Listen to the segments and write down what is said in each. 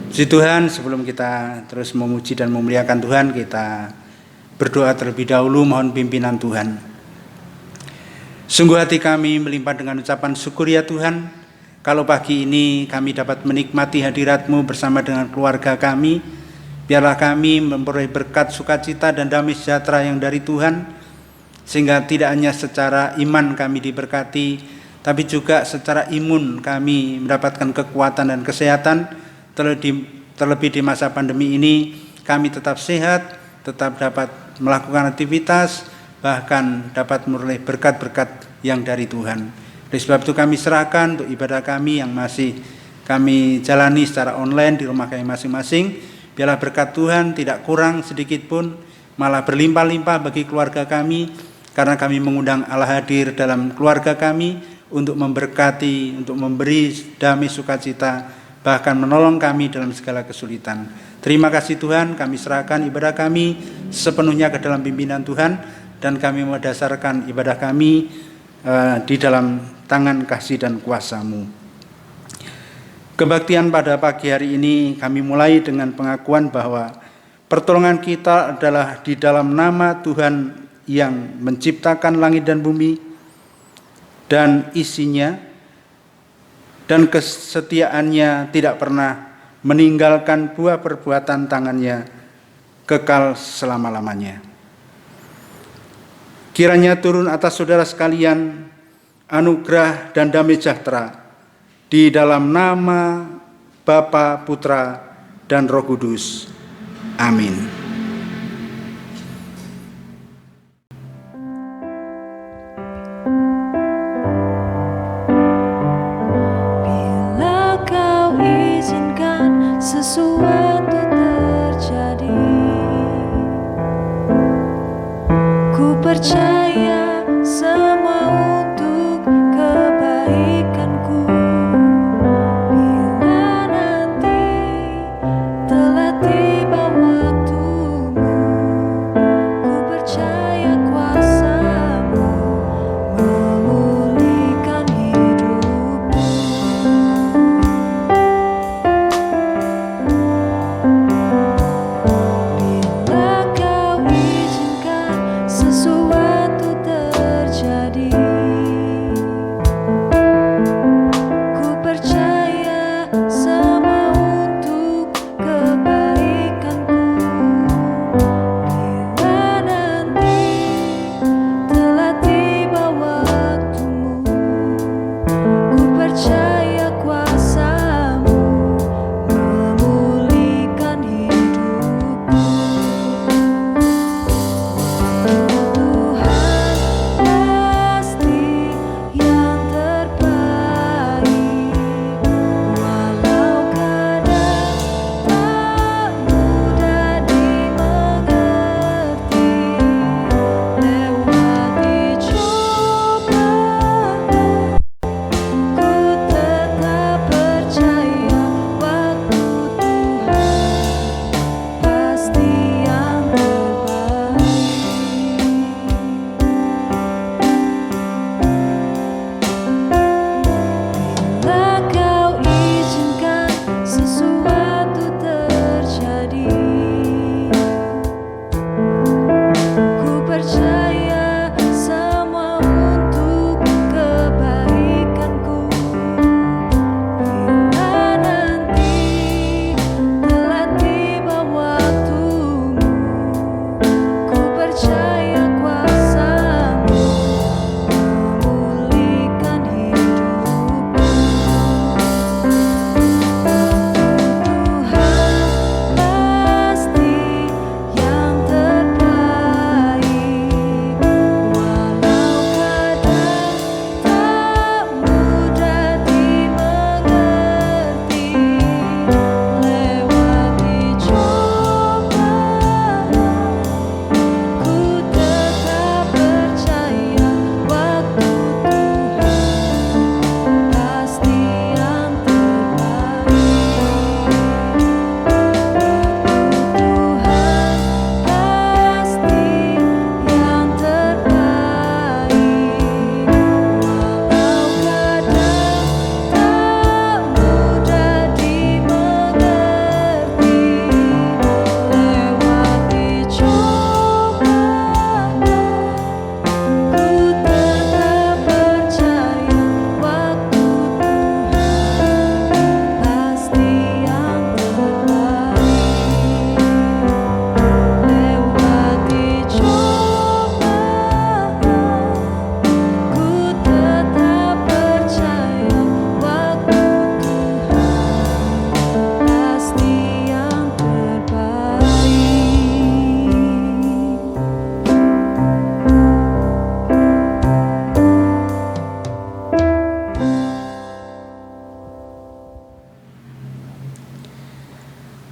Puji Tuhan, sebelum kita terus memuji dan memuliakan Tuhan, kita berdoa terlebih dahulu mohon pimpinan Tuhan. Sungguh hati kami melimpah dengan ucapan syukur ya Tuhan, kalau pagi ini kami dapat menikmati hadirat-Mu bersama dengan keluarga kami. Biarlah kami memperoleh berkat sukacita dan damai sejahtera yang dari Tuhan, sehingga tidak hanya secara iman kami diberkati, tapi juga secara imun kami mendapatkan kekuatan dan kesehatan. Terlebih di masa pandemi ini kami tetap sehat, tetap dapat melakukan aktivitas, bahkan dapat memperoleh berkat-berkat yang dari Tuhan. Oleh sebab itu kami serahkan untuk ibadah kami yang masih kami jalani secara online di rumah kami masing-masing. Biarlah berkat Tuhan tidak kurang sedikit pun, malah berlimpah-limpah bagi keluarga kami, karena kami mengundang Allah hadir dalam keluarga kami untuk memberkati, untuk memberi damai sukacita, bahkan menolong kami dalam segala kesulitan. Terima kasih Tuhan, kami serahkan ibadah kami sepenuhnya ke dalam pimpinan Tuhan, dan kami mendasarkan ibadah kami di dalam tangan kasih dan kuasa-Mu. Kebaktian pada pagi hari ini kami mulai dengan pengakuan bahwa pertolongan kita adalah di dalam nama Tuhan yang menciptakan langit dan bumi dan isinya, dan kesetiaannya tidak pernah meninggalkan buah perbuatan tangannya kekal selama-lamanya. Kiranya turun atas saudara sekalian anugerah dan damai sejahtera di dalam nama Bapa, Putra, dan Roh Kudus. Amin. Sesuatu terjadi, ku percaya semua untuk kebaikanku. Bila nanti telah tiba waktu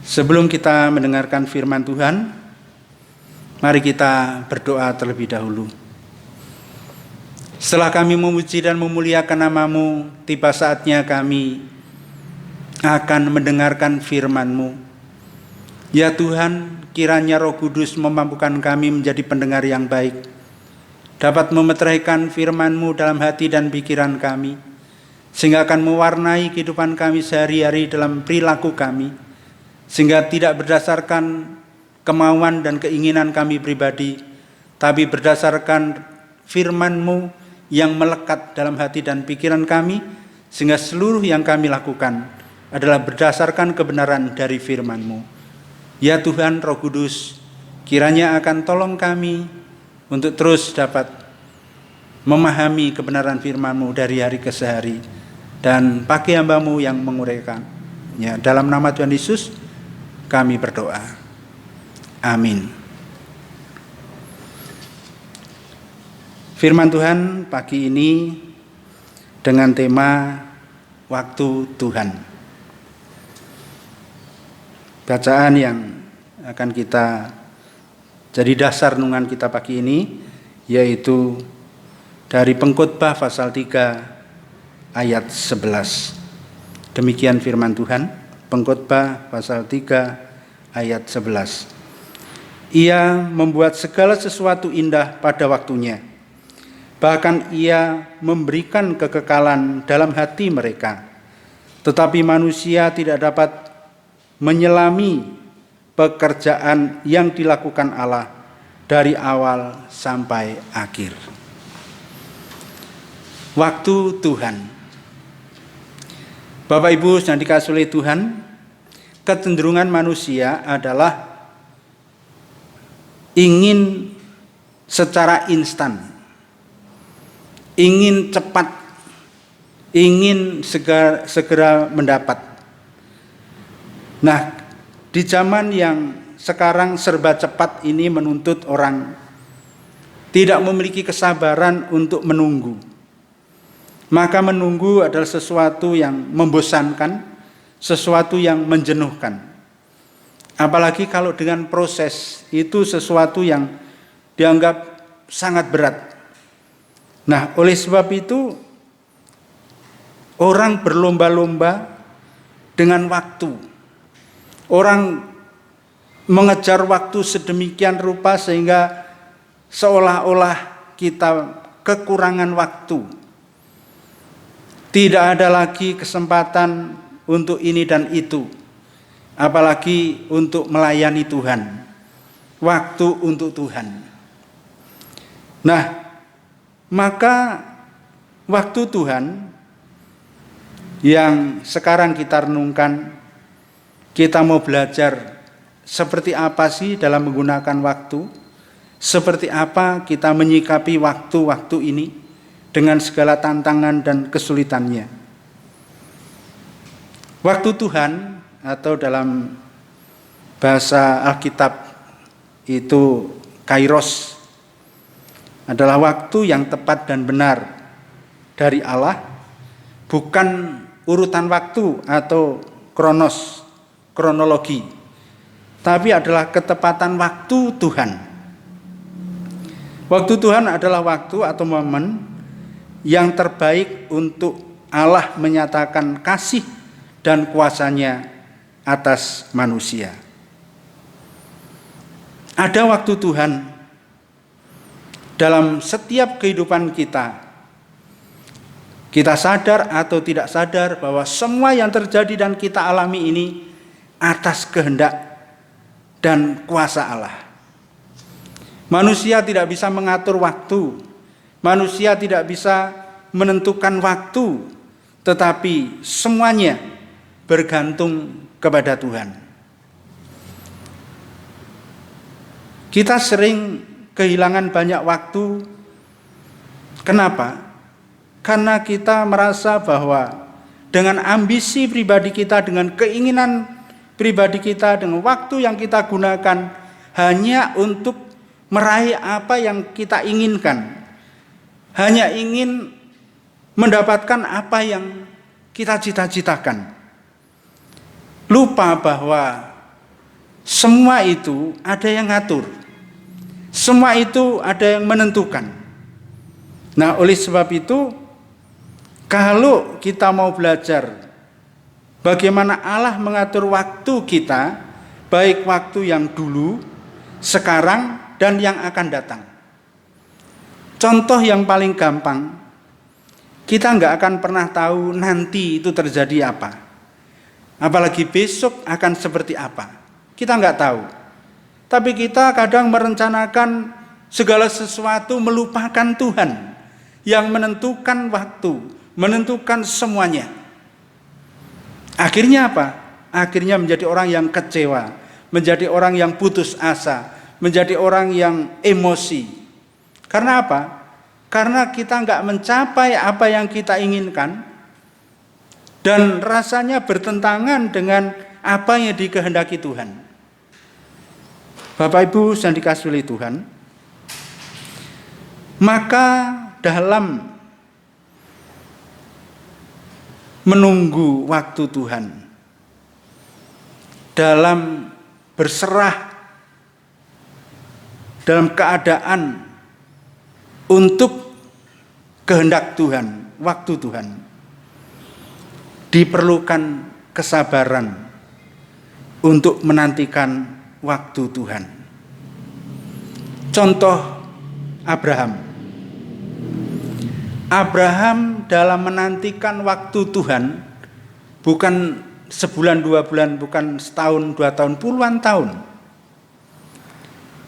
Sebelum kita mendengarkan firman Tuhan, mari kita berdoa terlebih dahulu. Setelah kami memuji dan memuliakan nama-Mu, tiba saatnya kami akan mendengarkan firman-Mu. Ya Tuhan, kiranya Roh Kudus memampukan kami menjadi pendengar yang baik, dapat memeteraikan firman-Mu dalam hati dan pikiran kami, sehingga akan mewarnai kehidupan kami sehari-hari dalam perilaku kami, sehingga tidak berdasarkan kemauan dan keinginan kami pribadi, tapi berdasarkan firman-Mu yang melekat dalam hati dan pikiran kami, sehingga seluruh yang kami lakukan adalah berdasarkan kebenaran dari firman-Mu. Ya Tuhan, Roh Kudus, kiranya akan tolong kami untuk terus dapat memahami kebenaran firman-Mu dari hari ke hari, dan pakai hamba-Mu yang menguraikan. Ya, dalam nama Tuhan Yesus kami berdoa. Amin. Firman Tuhan pagi ini dengan tema waktu Tuhan. Bacaan yang akan kita jadi dasar renungan kita pagi ini yaitu dari Pengkhotbah pasal 3 ayat 11. Demikian firman Tuhan, Pengkhotbah pasal 3 ayat 11. Ia membuat segala sesuatu indah pada waktunya. Bahkan ia memberikan kekekalan dalam hati mereka. Tetapi manusia tidak dapat menyelami pekerjaan yang dilakukan Allah dari awal sampai akhir. Waktu Tuhan. Bapak Ibu yang dikasihi oleh Tuhan, kecenderungan manusia adalah ingin secara instan, ingin cepat, ingin segera mendapat. Nah, di zaman yang sekarang serba cepat ini menuntut orang tidak memiliki kesabaran untuk menunggu. Maka menunggu adalah sesuatu yang membosankan, sesuatu yang menjenuhkan. Apalagi kalau dengan proses itu sesuatu yang dianggap sangat berat. Nah, oleh sebab itu orang berlomba-lomba dengan waktu. Orang mengejar waktu sedemikian rupa sehingga seolah-olah kita kekurangan waktu. Tidak ada lagi kesempatan untuk ini dan itu, apalagi untuk melayani Tuhan. Waktu untuk Tuhan. Nah, maka waktu Tuhan yang sekarang kita renungkan, kita mau belajar seperti apa sih dalam menggunakan waktu, seperti apa kita menyikapi waktu-waktu ini dengan segala tantangan dan kesulitannya. Waktu Tuhan atau dalam bahasa Alkitab itu kairos adalah waktu yang tepat dan benar dari Allah, bukan urutan waktu atau kronologi, tapi adalah ketepatan waktu Tuhan. Waktu Tuhan adalah waktu atau momen yang terbaik untuk Allah menyatakan kasih dan kuasanya atas manusia. Ada waktu Tuhan dalam setiap kehidupan kita. Kita sadar atau tidak sadar bahwa semua yang terjadi dan kita alami ini atas kehendak dan kuasa Allah. Manusia tidak bisa mengatur waktu, manusia tidak bisa menentukan waktu, tetapi semuanya bergantung kepada Tuhan. Kita sering kehilangan banyak waktu. Kenapa? Karena kita merasa bahwa dengan ambisi pribadi kita, dengan keinginan pribadi kita, dengan waktu yang kita gunakan hanya untuk meraih apa yang kita inginkan, hanya ingin mendapatkan apa yang kita cita-citakan. Lupa bahwa Semua itu ada yang ngatur. Semua itu ada yang menentukan. Nah, oleh sebab itu, kalau kita mau belajar bagaimana Allah mengatur waktu kita, baik waktu yang dulu, sekarang, dan yang akan datang. Contoh yang paling gampang, kita nggak akan pernah tahu nanti itu terjadi apa. Apalagi besok akan seperti apa. Kita nggak tahu. Tapi kita kadang merencanakan segala sesuatu melupakan Tuhan yang menentukan waktu, menentukan semuanya. Akhirnya apa? Akhirnya menjadi orang yang kecewa, menjadi orang yang putus asa, menjadi orang yang emosi. Karena apa? Karena kita nggak mencapai apa yang kita inginkan dan rasanya bertentangan dengan apa yang dikehendaki Tuhan. Bapak Ibu yang dikasihi oleh Tuhan, maka dalam menunggu waktu Tuhan, dalam berserah, dalam keadaan untuk kehendak Tuhan, waktu Tuhan, diperlukan kesabaran untuk menantikan waktu Tuhan. Contoh Abraham. Abraham dalam menantikan waktu Tuhan bukan sebulan, 2 bulan, bukan setahun, 2 tahun, puluhan tahun.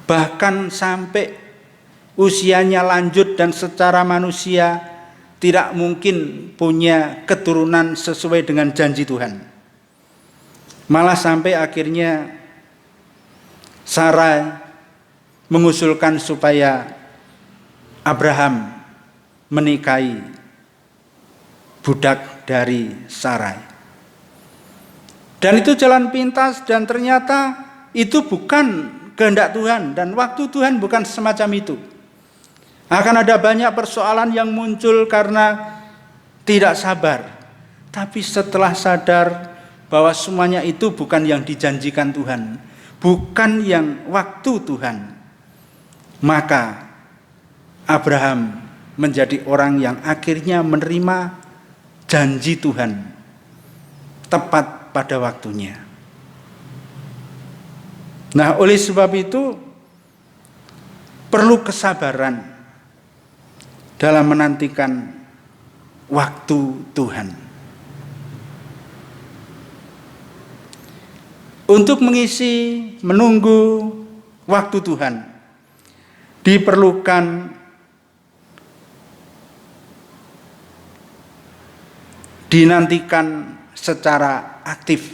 Bahkan sampai usianya lanjut dan secara manusia tidak mungkin punya keturunan sesuai dengan janji Tuhan. Malah sampai akhirnya Sarai mengusulkan supaya Abraham menikahi budak dari Sarai. Dan itu jalan pintas dan ternyata itu bukan kehendak Tuhan dan waktu Tuhan bukan semacam itu. Akan ada banyak persoalan yang muncul karena tidak sabar. Tapi setelah sadar bahwa semuanya itu bukan yang dijanjikan Tuhan, bukan yang waktu Tuhan, maka Abraham menjadi orang yang akhirnya menerima janji Tuhan tepat pada waktunya. Nah, oleh sebab itu perlu kesabaran dalam menantikan waktu Tuhan. Untuk mengisi, menunggu waktu Tuhan, diperlukan dinantikan secara aktif.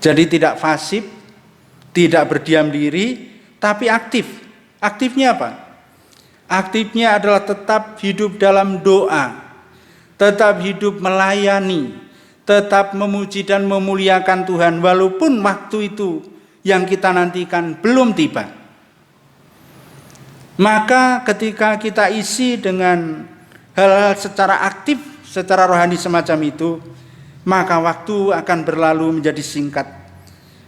Jadi tidak pasif, tidak berdiam diri, tapi aktif. Aktifnya apa? Aktifnya adalah tetap hidup dalam doa, tetap hidup melayani, tetap memuji dan memuliakan Tuhan walaupun waktu itu yang kita nantikan belum tiba. Maka ketika kita isi dengan hal-hal secara aktif, secara rohani semacam itu, maka waktu akan berlalu menjadi singkat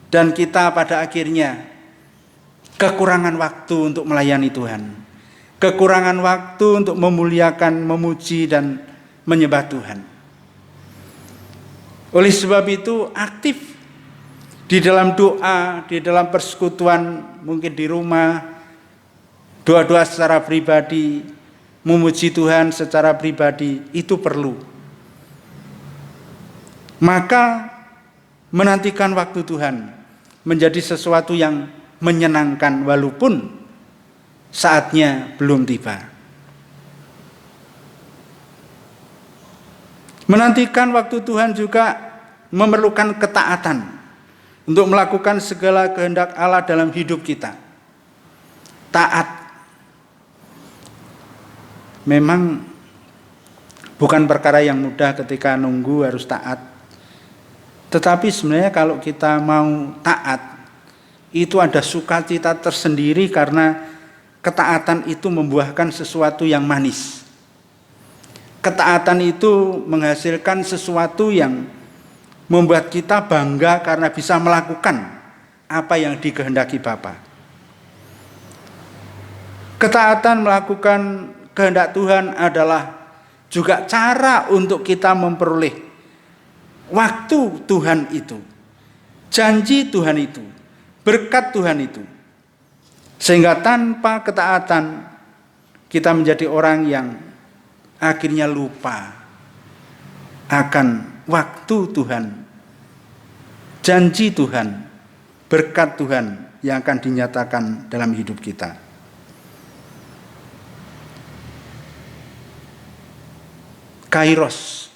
dan kita pada akhirnya kekurangan waktu untuk melayani Tuhan, kekurangan waktu untuk memuliakan, memuji dan menyembah Tuhan. Oleh sebab itu aktif di dalam doa, di dalam persekutuan, mungkin di rumah, doa-doa secara pribadi, memuji Tuhan secara pribadi, itu perlu. Maka menantikan waktu Tuhan menjadi sesuatu yang menyenangkan walaupun saatnya belum tiba. Menantikan waktu Tuhan juga memerlukan ketaatan untuk melakukan segala kehendak Allah dalam hidup kita. Taat memang bukan perkara yang mudah ketika nunggu harus taat. Tetapi sebenarnya kalau kita mau taat, itu ada sukacita tersendiri karena ketaatan itu membuahkan sesuatu yang manis. Ketaatan itu menghasilkan sesuatu yang membuat kita bangga karena bisa melakukan apa yang dikehendaki Bapa. Ketaatan melakukan kehendak Tuhan adalah juga cara untuk kita memperoleh waktu Tuhan itu, janji Tuhan itu, berkat Tuhan itu. Sehingga tanpa ketaatan kita menjadi orang yang akhirnya lupa akan waktu Tuhan, janji Tuhan, berkat Tuhan yang akan dinyatakan dalam hidup kita. Kairos,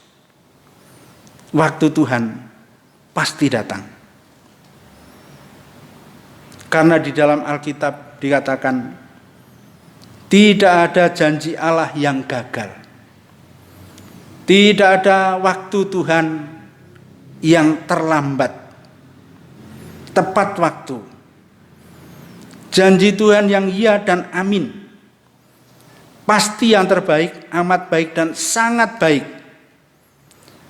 waktu Tuhan pasti datang. Karena di dalam Alkitab dikatakan tidak ada janji Allah yang gagal. Tidak ada waktu Tuhan yang terlambat. Tepat waktu. Janji Tuhan yang iya dan amin. Pasti yang terbaik, amat baik dan sangat baik.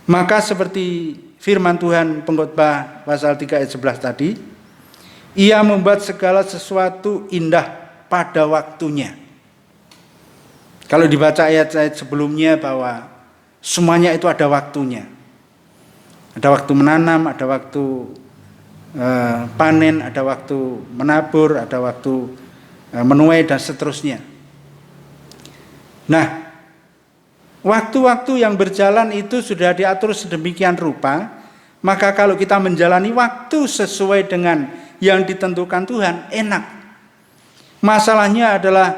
Maka seperti firman Tuhan pengkhotbah pasal 3 ayat 11 tadi, Ia membuat segala sesuatu indah pada waktunya. Kalau dibaca ayat-ayat sebelumnya bahwa semuanya itu ada waktunya. Ada waktu menanam, ada waktu panen, ada waktu menabur, ada waktu menuai dan seterusnya. Nah, waktu-waktu yang berjalan itu sudah diatur sedemikian rupa, maka kalau kita menjalani waktu sesuai dengan yang ditentukan Tuhan, enak. Masalahnya adalah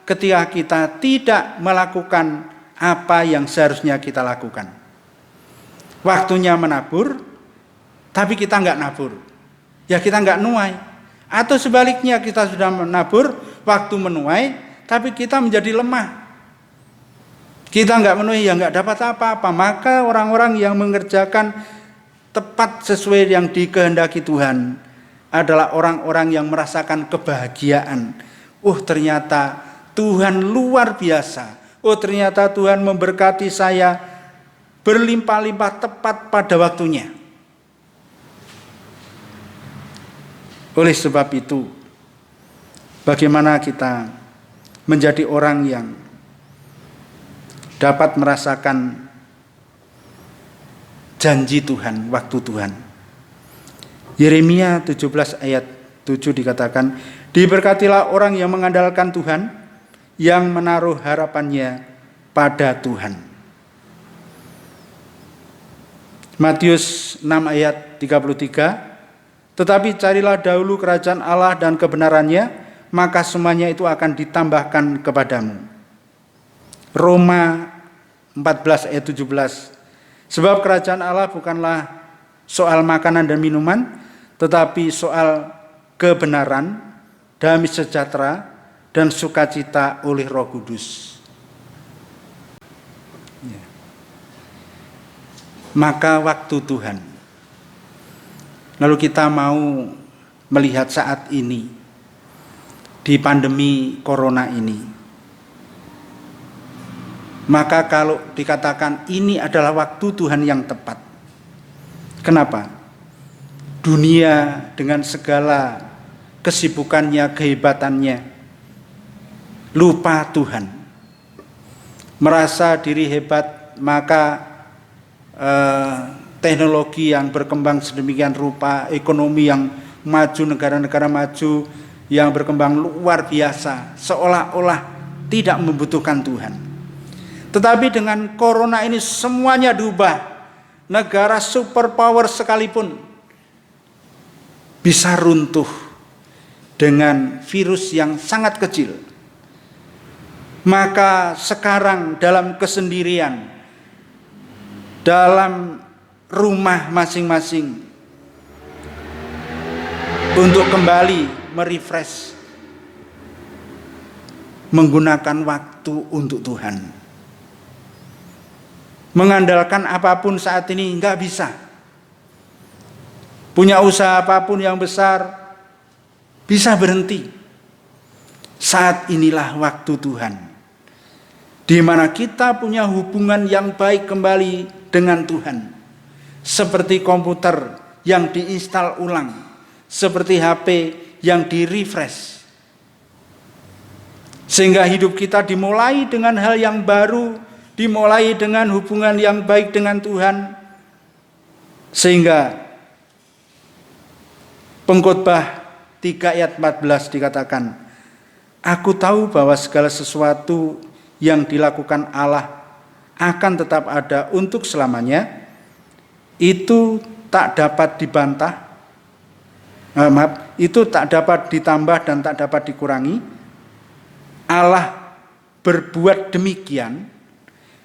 ketika kita tidak melakukan apa yang seharusnya kita lakukan. Waktunya menabur, tapi kita nggak nabur. Ya kita nggak nuai. Atau sebaliknya kita sudah menabur, waktu menuai, tapi kita menjadi lemah. Kita nggak menuai, ya nggak dapat apa-apa. Maka orang-orang yang mengerjakan tepat sesuai yang dikehendaki Tuhan adalah orang-orang yang merasakan kebahagiaan. Ternyata Tuhan luar biasa. Ternyata Tuhan memberkati saya berlimpah-limpah tepat pada waktunya. Oleh sebab itu, bagaimana kita menjadi orang yang dapat merasakan janji Tuhan, waktu Tuhan. Yeremia 17 ayat 7 dikatakan, diberkatilah orang yang mengandalkan Tuhan, yang menaruh harapannya pada Tuhan. Matius 6 ayat 33, tetapi carilah dahulu kerajaan Allah dan kebenarannya, maka semuanya itu akan ditambahkan kepadamu. Roma 14 ayat 17, sebab kerajaan Allah bukanlah soal makanan dan minuman, tetapi soal kebenaran, damai sejahtera, dan sukacita oleh Roh Kudus. Maka waktu Tuhan. Lalu kita mau melihat saat ini, di pandemi corona ini. Maka kalau dikatakan ini adalah waktu Tuhan yang tepat. Kenapa? Dunia dengan segala kesibukannya, kehebatannya, lupa Tuhan. Merasa diri hebat, maka teknologi yang berkembang sedemikian rupa, ekonomi yang maju, negara-negara maju yang berkembang luar biasa, seolah-olah tidak membutuhkan Tuhan. Tetapi dengan corona ini semuanya diubah. Negara superpower sekalipun bisa runtuh dengan virus yang sangat kecil. Maka sekarang dalam kesendirian, dalam rumah masing-masing, untuk kembali merefresh, menggunakan waktu untuk Tuhan. Mengandalkan apapun saat ini nggak bisa. Punya usaha apapun yang besar bisa berhenti. Saat inilah waktu Tuhan, di mana kita punya hubungan yang baik kembali dengan Tuhan. Seperti komputer yang diinstal ulang, seperti HP yang di-refresh. Sehingga hidup kita dimulai dengan hal yang baru, dimulai dengan hubungan yang baik dengan Tuhan. Sehingga Pengkhotbah 3 ayat 14 dikatakan, aku tahu bahwa segala sesuatu yang dilakukan Allah akan tetap ada untuk selamanya. Itu tak dapat dibantah, itu tak dapat ditambah dan tak dapat dikurangi. Allah berbuat demikian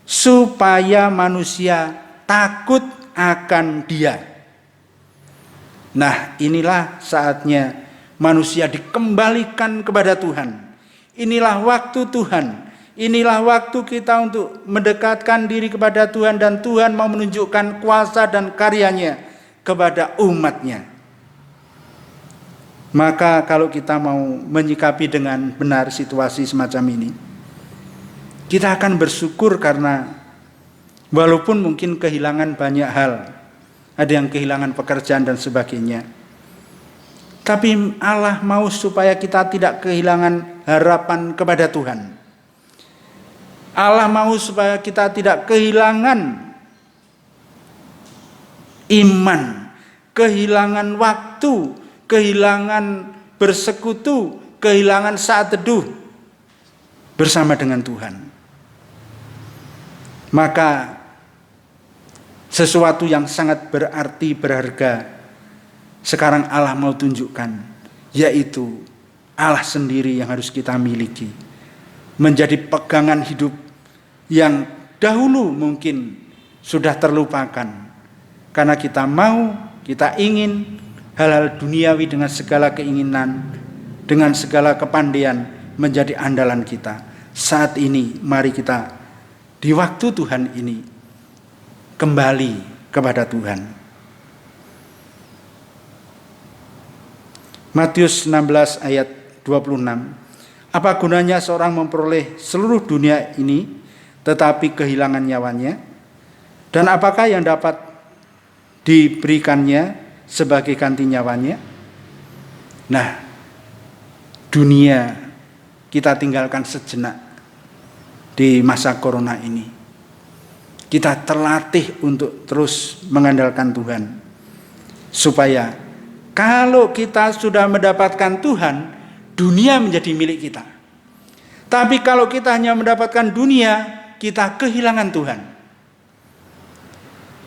supaya manusia takut akan Dia. Nah, inilah saatnya manusia dikembalikan kepada Tuhan. Inilah waktu Tuhan. Inilah waktu kita untuk mendekatkan diri kepada Tuhan, dan Tuhan mau menunjukkan kuasa dan karyanya kepada umatnya. Maka kalau kita mau menyikapi dengan benar situasi semacam ini, kita akan bersyukur karena walaupun mungkin kehilangan banyak hal, ada yang kehilangan pekerjaan dan sebagainya, tapi Allah mau supaya kita tidak kehilangan harapan kepada Tuhan. Allah mau supaya kita tidak kehilangan iman, kehilangan waktu, kehilangan bersekutu, kehilangan saat teduh bersama dengan Tuhan. Maka sesuatu yang sangat berarti, berharga, sekarang Allah mau tunjukkan, yaitu Allah sendiri yang harus kita miliki, menjadi pegangan hidup yang dahulu mungkin sudah terlupakan, karena kita mau, kita ingin hal-hal duniawi dengan segala keinginan, dengan segala kepandaian menjadi andalan kita. Saat ini mari kita di waktu Tuhan ini kembali kepada Tuhan. Matius 16 ayat 26. Apa gunanya seorang memperoleh seluruh dunia ini tetapi kehilangan nyawanya? Dan apakah yang dapat diberikannya sebagai ganti nyawanya? Nah, dunia kita tinggalkan sejenak di masa corona ini. Kita terlatih untuk terus mengandalkan Tuhan, supaya kalau kita sudah mendapatkan Tuhan, dunia menjadi milik kita. Tapi kalau kita hanya mendapatkan dunia, kita kehilangan Tuhan.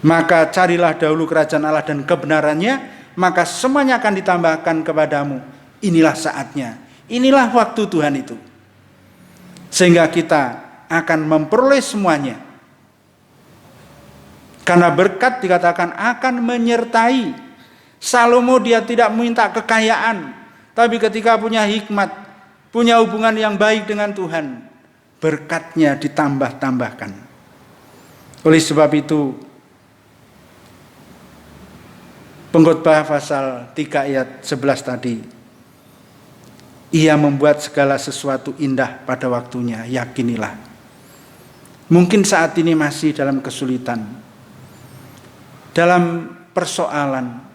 Maka carilah dahulu kerajaan Allah dan kebenarannya, maka semuanya akan ditambahkan kepadamu. Inilah saatnya, inilah waktu Tuhan itu, sehingga kita akan memperoleh semuanya. Karena berkat dikatakan akan menyertai. Salomo dia tidak meminta kekayaan, tapi ketika punya hikmat, punya hubungan yang baik dengan Tuhan, berkatnya ditambah-tambahkan. Oleh sebab itu, Pengkhotbah pasal 3 ayat 11 tadi, Ia membuat segala sesuatu indah pada waktunya, yakinilah. Mungkin saat ini masih dalam kesulitan, dalam persoalan,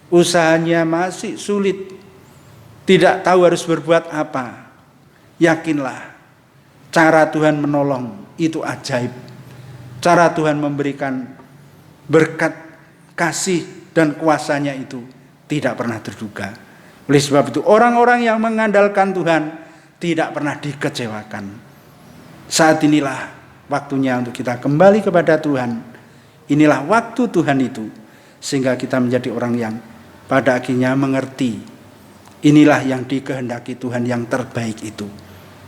usahanya masih sulit, tidak tahu harus berbuat apa. Yakinlah, cara Tuhan menolong itu ajaib. Cara Tuhan memberikan berkat, kasih, dan kuasanya itu tidak pernah terduga. Oleh sebab itu orang-orang yang mengandalkan Tuhan tidak pernah dikecewakan. Saat inilah waktunya untuk kita kembali kepada Tuhan. Inilah waktu Tuhan itu, sehingga kita menjadi orang yang pada akhirnya mengerti inilah yang dikehendaki Tuhan yang terbaik itu,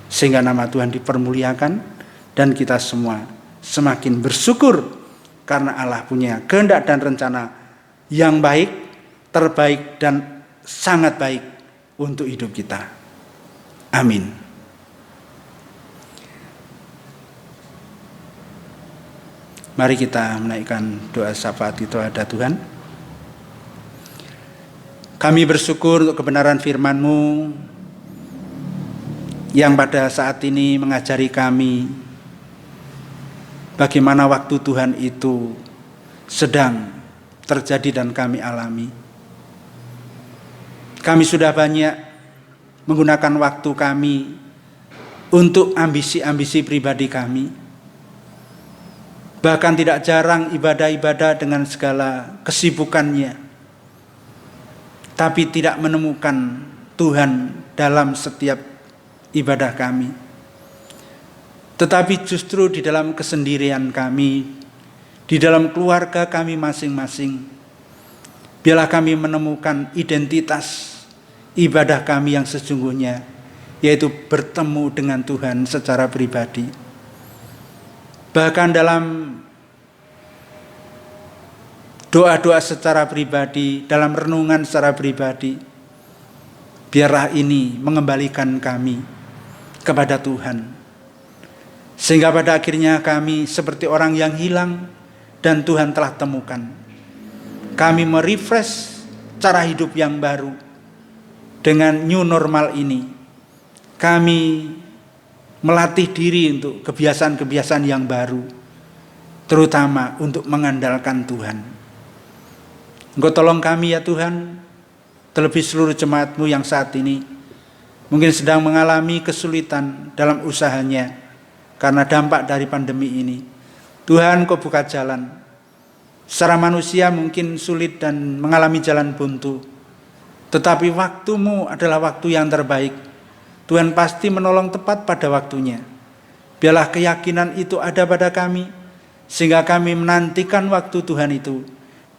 sehingga nama Tuhan dipermuliakan dan kita semua semakin bersyukur karena Allah punya kehendak dan rencana yang baik, terbaik, dan sangat baik untuk hidup kita. Amin. Mari kita menaikkan doa syafaat kita kepada Tuhan. Kami bersyukur untuk kebenaran firman-Mu yang pada saat ini mengajari kami bagaimana waktu Tuhan itu sedang terjadi dan kami alami. Kami sudah banyak menggunakan waktu kami untuk ambisi-ambisi pribadi kami. Bahkan tidak jarang ibadah-ibadah dengan segala kesibukannya, tapi tidak menemukan Tuhan dalam setiap ibadah kami. Tetapi justru di dalam kesendirian kami, di dalam keluarga kami masing-masing, biarlah kami menemukan identitas ibadah kami yang sesungguhnya, yaitu bertemu dengan Tuhan secara pribadi. Bahkan dalam doa-doa secara pribadi, dalam renungan secara pribadi, biarlah ini mengembalikan kami kepada Tuhan. Sehingga pada akhirnya kami seperti orang yang hilang dan Tuhan telah temukan. Kami merefresh cara hidup yang baru dengan new normal ini. Kami melatih diri untuk kebiasaan-kebiasaan yang baru, terutama untuk mengandalkan Tuhan. Engkau tolong kami ya Tuhan, terlebih seluruh jemaat-Mu yang saat ini mungkin sedang mengalami kesulitan dalam usahanya karena dampak dari pandemi ini. Tuhan, Kau buka jalan. Secara manusia mungkin sulit dan mengalami jalan buntu, tetapi waktu-Mu adalah waktu yang terbaik. Tuhan pasti menolong tepat pada waktunya. Biarlah keyakinan itu ada pada kami, sehingga kami menantikan waktu Tuhan itu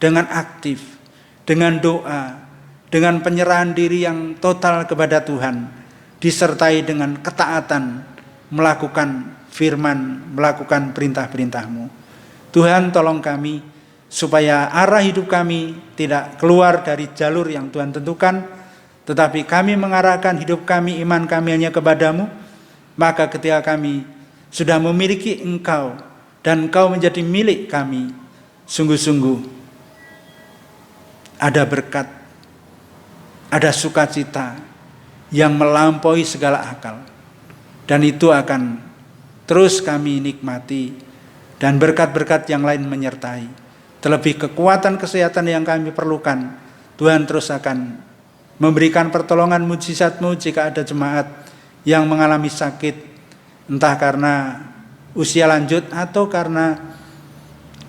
dengan aktif, dengan doa, dengan penyerahan diri yang total kepada Tuhan, disertai dengan ketaatan, melakukan firman, melakukan perintah-perintah-Mu. Tuhan tolong kami, supaya arah hidup kami tidak keluar dari jalur yang Tuhan tentukan, tetapi kami mengarahkan hidup kami, iman kami hanya kepadamu. Maka ketika kami sudah memiliki Engkau dan Engkau menjadi milik kami, sungguh-sungguh ada berkat, ada sukacita yang melampaui segala akal. Dan itu akan terus kami nikmati, dan berkat-berkat yang lain menyertai. Terlebih kekuatan kesehatan yang kami perlukan, Tuhan terus akan memberikan pertolongan mujizat-Mu jika ada jemaat yang mengalami sakit, entah karena usia lanjut atau karena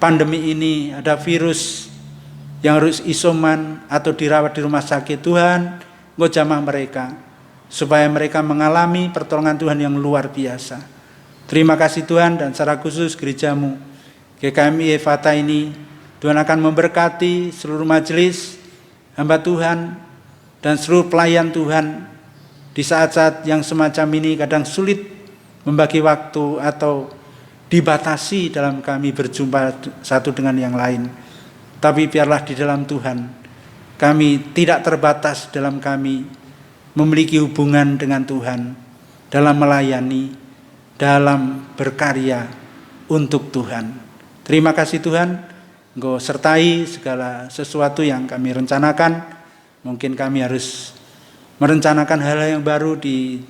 pandemi ini ada virus yang harus isoman atau dirawat di rumah sakit. Tuhan, Engkau jamah mereka supaya mereka mengalami pertolongan Tuhan yang luar biasa. Terima kasih Tuhan, dan secara khusus gereja-Mu GKMI Efata ini, Tuhan akan memberkati seluruh majelis hamba Tuhan dan seluruh pelayan Tuhan di saat-saat yang semacam ini. Kadang sulit membagi waktu atau dibatasi dalam kami berjumpa satu dengan yang lain. Tapi biarlah di dalam Tuhan kami tidak terbatas dalam kami memiliki hubungan dengan Tuhan, dalam melayani, dalam berkarya untuk Tuhan. Terima kasih Tuhan, Engkau sertai segala sesuatu yang kami rencanakan. Mungkin kami harus merencanakan hal-hal yang baru di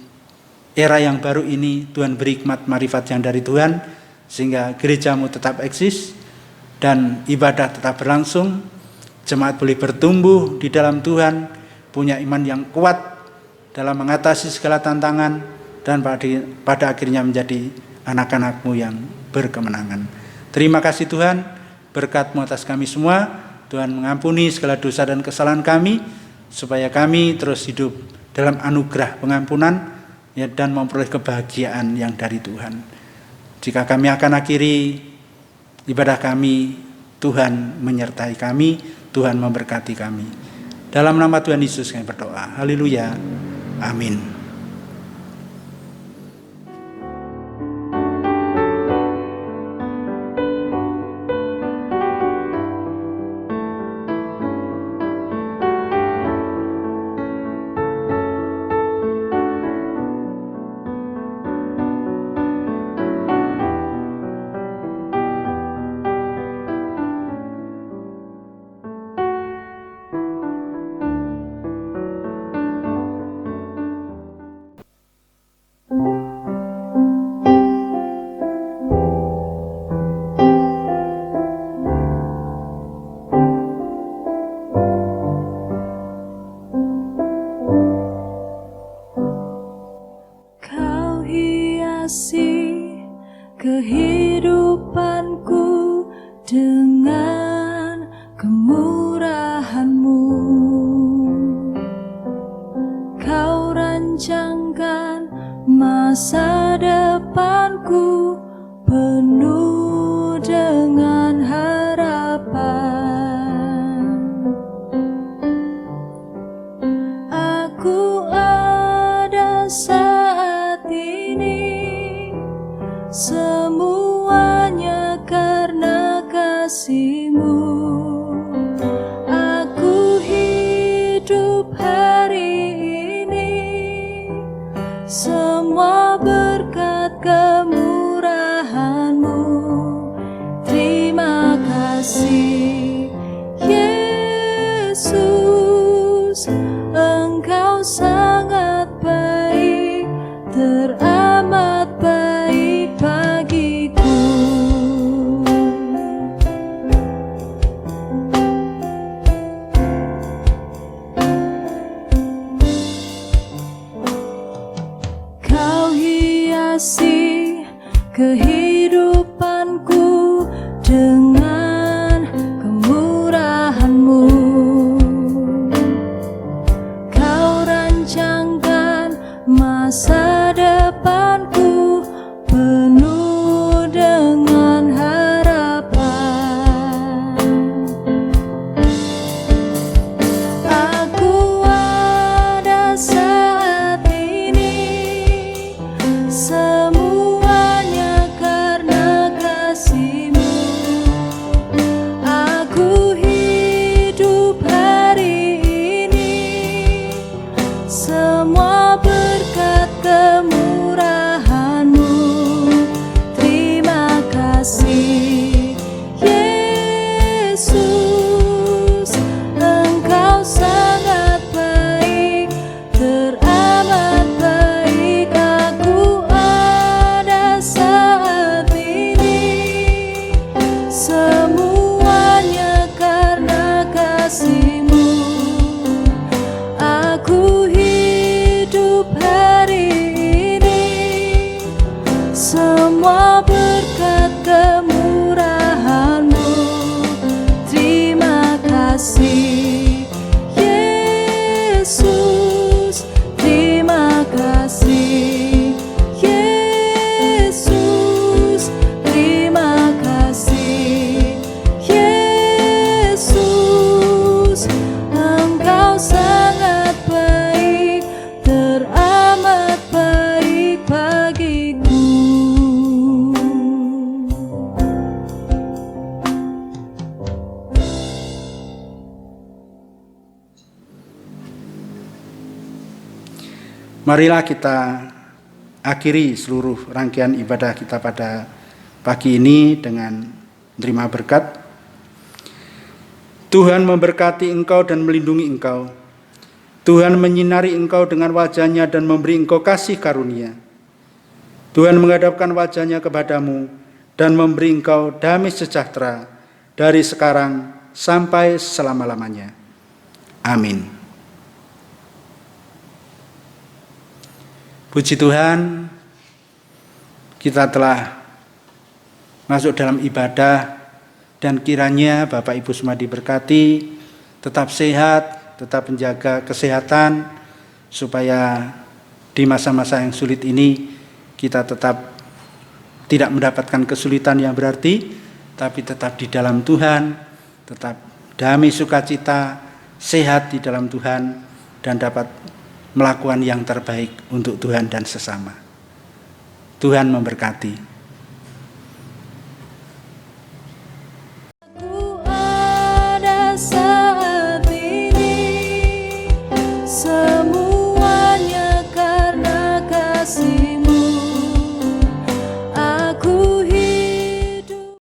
era yang baru ini. Tuhan beri hikmat marifat yang dari Tuhan, sehingga gereja-Mu tetap eksis dan ibadah tetap berlangsung. Jemaat boleh bertumbuh di dalam Tuhan, punya iman yang kuat dalam mengatasi segala tantangan, dan pada akhirnya menjadi anak-anak-Mu yang berkemenangan. Terima kasih Tuhan, berkat-Mu atas kami semua. Tuhan mengampuni segala dosa dan kesalahan kami, supaya kami terus hidup dalam anugerah pengampunan, ya, dan memperoleh kebahagiaan yang dari Tuhan. Jika kami akan akhiri ibadah kami, Tuhan menyertai kami, Tuhan memberkati kami. Dalam nama Tuhan Yesus kami berdoa. Haleluya. Amin. rancangkan masa depanku penuh dengan harapan. Aku ada saat ini, semuanya karena kasih-Mu. Aku hidup hari ini, semua berkat kemurahan-Mu. Terima kasih Yesus, Engkau sangat baik, teramat baik bagiku. Kau hiasi kehidupanku dengan kemurahan-Mu. Kau rancangkan masa depanku penuh dengan harapan. Aku ada saat ini, semuanya karena kasih-Mu. Aku hidup hari ini, semua berkat kemurahan-Mu. Terima kasih Yesus, Engkau sangat baik, teramat baik. Aku ada saat ini, semuanya karena kasih-Mu. Aku hidup hari ini, semua berkat kemurahan-Mu. Terima kasih Yesus, terima kasih Yesus, terima kasih Yesus, Engkau sangat baik, teramat baik bagiku. Marilah kita akhiri seluruh rangkaian ibadah kita pada pagi ini dengan menerima berkat. Tuhan memberkati engkau dan melindungi engkau. Tuhan menyinari engkau dengan wajah-Nya dan memberi engkau kasih karunia. Tuhan menghadapkan wajah-Nya kepadamu dan memberi engkau damai sejahtera dari sekarang sampai selama-lamanya. Amin. Puji Tuhan, kita telah masuk dalam ibadah dan kiranya Bapak Ibu semua diberkati, tetap sehat, tetap menjaga kesehatan, supaya di masa-masa yang sulit ini kita tetap tidak mendapatkan kesulitan yang berarti, tapi tetap di dalam Tuhan, tetap damai sukacita, sehat di dalam Tuhan, dan dapat melakukan yang terbaik untuk Tuhan dan sesama. Tuhan memberkati.